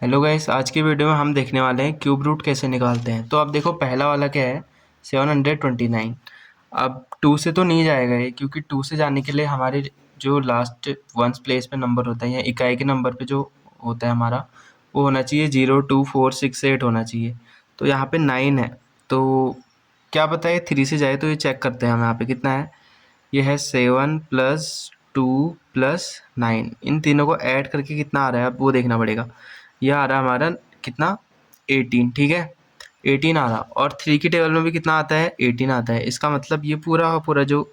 Hello guys, आज की video में हम देखने वाले हैं क्यूब रूट कैसे निकालते हैं। तो अब देखो, पहला वाला क्या है, 729। अब 2 से तो नहीं जाएगा ये, क्योंकि 2 से जाने के लिए हमारे जो लास्ट वंस प्लेस पे नंबर होता है या इकाई के नंबर पे जो होता है हमारा, वो होना चाहिए 0 2 4 6 8 होना चाहिए। तो यहाँ पे 9 है, तो क्या पता है 3 से जाए। तो ये चेक करते हैं हम, यहाँ पे कितना है। ये है 7 प्लस 2 प्लस 9, इन तीनों को ऐड करके कितना आ रहा है अब वो देखना पड़ेगा। यह आ रहा है हमारा कितना, 18। ठीक है, 18 आ रहा। और 3 की टेबल में भी कितना आता है, 18 आता है। इसका मतलब ये पूरा पूरा जो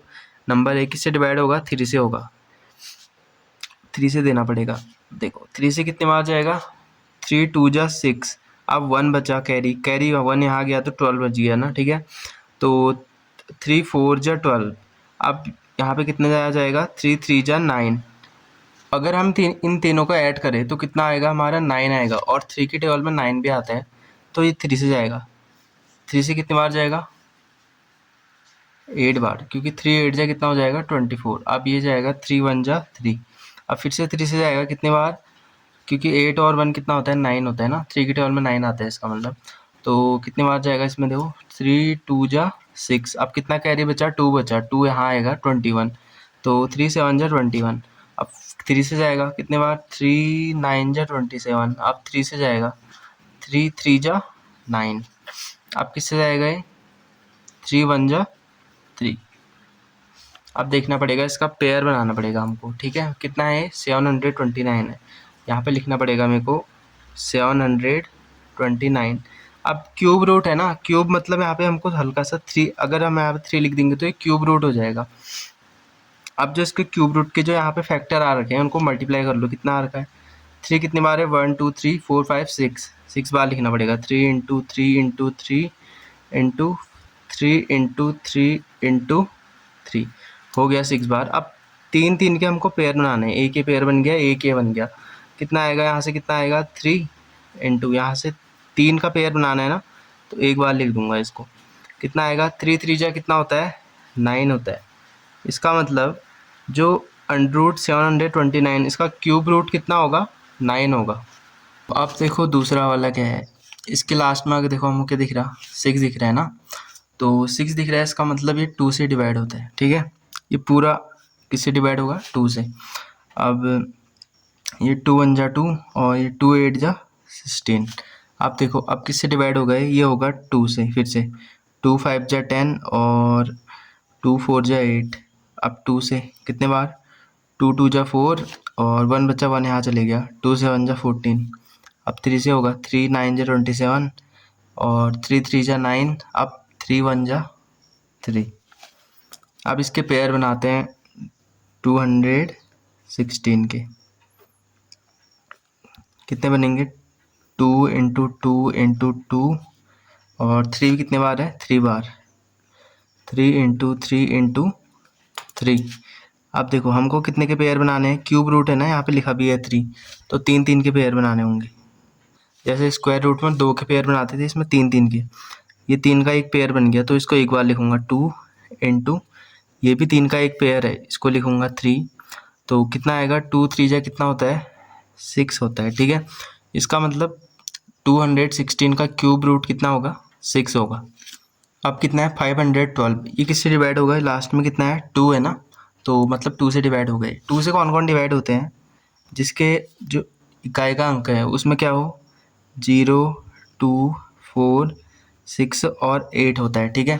नंबर है किससे डिवाइड होगा, 3 से होगा। 3 से देना पड़ेगा। देखो 3 से कितने बार जाएगा, 3 2 जा 6। अब 1 बचा, कैरी कैरी 1 यहाँ गया तो 12 बच गया ना। ठीक है, तो 3 4 जा 12। अब यहाँ पे कितने जाया जाएगा, 3 3 जा 9। अगर हम इन तीनों को ऐड करें तो कितना आएगा हमारा, 9 आएगा। और 3 की टेबल में 9 भी आता है, तो ये 3 से जाएगा। 3 से कितने बार जाएगा, 8 बार, क्योंकि 3 8 जा कितना हो जाएगा, 24। अब ये जाएगा 3 1 जा 3। अब फिर से 3 से जाएगा कितने बार, क्योंकि 8 और 1 कितना होता है, 9 होता है ना। 3 की टेबल में 9 आता है, इसका मतलब। तो कितने बार जाएगा इसमें, देखो 3 2 जा 6। अब कितना कैरी बचा, 2 बचा, 2 यहाँ आएगा 21। तो 3 7 जा 21। अब 3 से जाएगा कितने बार, 3 9 जा 27। अब 3 से जाएगा 3 3 जा 9। अब किससे जाएगा ये, 3 1 जा 3। अब देखना पड़ेगा, इसका पेयर बनाना पड़ेगा हमको। ठीक है, कितना है, 729 है। यहाँ पे लिखना पड़ेगा मेरे को 729। अब क्यूब रूट है ना, क्यूब मतलब यहाँ पे हमको हल्का सा 3, अगर हम यहाँ पे 3 लिख देंगे तो ये क्यूब रूट हो जाएगा। अब जो इसके क्यूब रूट के जो यहाँ पे फैक्टर आ रखे हैं उनको मल्टीप्लाई कर लो, कितना आ रखा है। 3 कितनी बार है, 1 2 3 4 5 6, 6 बार लिखना पड़ेगा। 3 into 3 into 3 into 3 into 3 into 3 हो गया 6 बार। अब 3 3 के हमको पेयर बनाने हैं। एक ये पेयर बन गया, एक ये बन गया। कितना आएगा यहाँ से, कितना आएगा 3 इंटू यहाँ से 3 का पेयर बनाना है ना, तो एक बार लिख दूंगा इसको। कितना आएगा, 3 3 जा कितना होता है, 9 होता है। इसका मतलब जो अंडर 729, इसका क्यूब रूट कितना होगा, 9 होगा। अब देखो दूसरा वाला क्या है। इसके लास्ट में अगर देखो हमको क्या दिख रहा, 6 दिख रहा है ना। तो 6 दिख रहा है, इसका मतलब ये 2 से डिवाइड होता है। ठीक है, ये पूरा किससे डिवाइड होगा, 2 से। अब ये 2 1 जा 2 और ये 2 8 जा 16। अब देखो अब किससे डिवाइड होगा, ये होगा 2 से। फिर से 2 5 जा 10 और 2 4 जा 8। अब 2 से कितने बार, 2 2 जा 4 और 1 बचा, 1 यहाँ चले गया। 2 से 1 जा 14। अब 3 से होगा, 3 9 जा 27 और 3 3 जा 9। अब 3 1 जा 3। अब इसके पेयर बनाते हैं 216 के। कितने बनेंगे, 2 इंटू 2 इंटू 2 और 3 कितने बार है, 3 बार। 3 इंटू 3 इंटू 3। अब देखो हमको कितने के पेयर बनाने हैं, क्यूब रूट है ना, यहाँ पे लिखा भी है 3, तो 3 3 के पेयर बनाने होंगे। जैसे स्क्वायर रूट में 2 के पेयर बनाते थे, इसमें 3 3 के। ये 3 का एक पेयर बन गया, तो इसको एक बार लिखूंगा 2 इंटू, ये भी 3 का एक पेयर है, इसको लिखूंगा 3। तो कितना आएगा, 2 3 जा कितना होता है, 6 होता है। ठीक है, इसका मतलब 216 का क्यूब रूट कितना होगा, 6 होगा। अब कितना है, 512। ये किससे डिवाइड होगा, लास्ट में कितना है, 2 है ना, तो मतलब 2 से डिवाइड हो गए। 2 से कौन कौन डिवाइड होते हैं, जिसके जो इकाई का अंक है उसमें क्या हो, 0 2 4 6 और 8 होता है। ठीक है,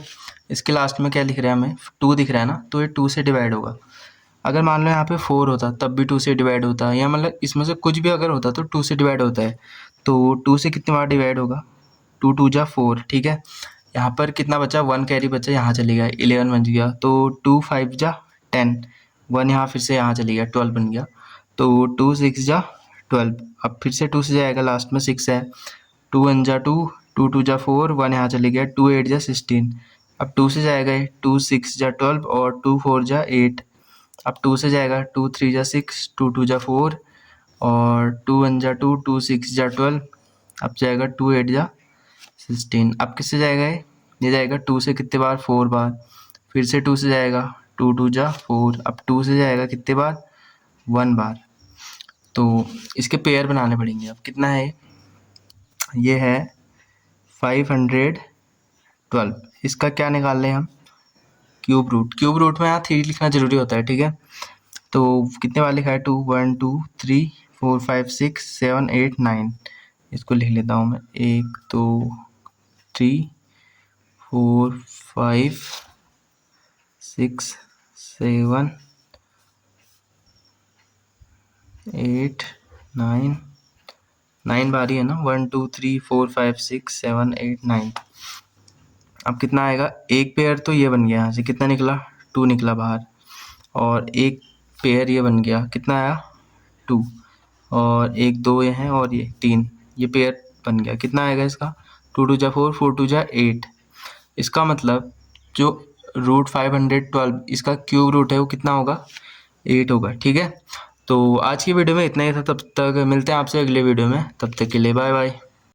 इसके लास्ट में क्या लिख रहा है हमें, 2 दिख रहा है ना, तो ये 2 से डिवाइड होगा। अगर मान लो यहाँ पे 4 होता तब भी 2 से डिवाइड होता है, या मतलब इसमें से कुछ भी अगर होता तो 2 से डिवाइड होता है। तो 2 से कितने बार डिवाइड होगा, 2 2 जा 4। ठीक है, यहाँ पर कितना बचा, 1 कैरी बचा, यहाँ चले गया, 11 बन गया। तो 2 5 जा 10, 1 यहाँ फिर से यहाँ चले गया, 12 बन गया। तो 2 6 जा 12। अब फिर से 2 से जाएगा, लास्ट में 6 है। 2 1 जा 2, 2 2 जा 4, 1 यहाँ चले गया, 2 8 जा 16। अब 2 से जाएगा, 2 6 जा 12 और 2 4 जा 8। अब 2 से जाएगा, 2 3 जा 6, 2 2 जा 4 और 2 1 जा 2, 2 6 जा 12। अब जाएगा 2 8 जा 16। अब किससे जाएगा ये जाएगा 2 से कितने बार, 4 बार। फिर से 2 से जाएगा, 2 2 जा 4। अब 2 से जाएगा कितने बार, 1 बार। तो इसके पेयर बनाने पड़ेंगे। अब कितना है, ये है 512। इसका क्या निकाल लें हम? Cube root. क्यूब रूट में यहाँ 3 लिखना जरूरी होता है, ठीक है। तो कितने बार लिखा है? 2 1 2 3 4 5 6 7 8 9। इसको लिख लेता हूँ मैं, 1 2 3 4 5 6 7 8 9। 9 बारी है ना, 1 2 3 4 5 6 7 8 9। अब कितना आएगा? एक पेयर तो ये बन गया, यहाँ से कितना निकला? 2 निकला बाहर। और एक पेयर ये बन गया, कितना आया? 2। और एक 2 ये हैं और ये 3, ये पेयर बन गया। कितना आएगा इसका? 2 2 जा 4, 4 2 जा 8। इसका मतलब जो रूट 512 इसका क्यूब रूट है वो कितना होगा? 8 होगा, ठीक है। तो आज की वीडियो में इतना ही था। तब तक मिलते हैं आपसे अगले वीडियो में, तब तक के लिए बाय बाय।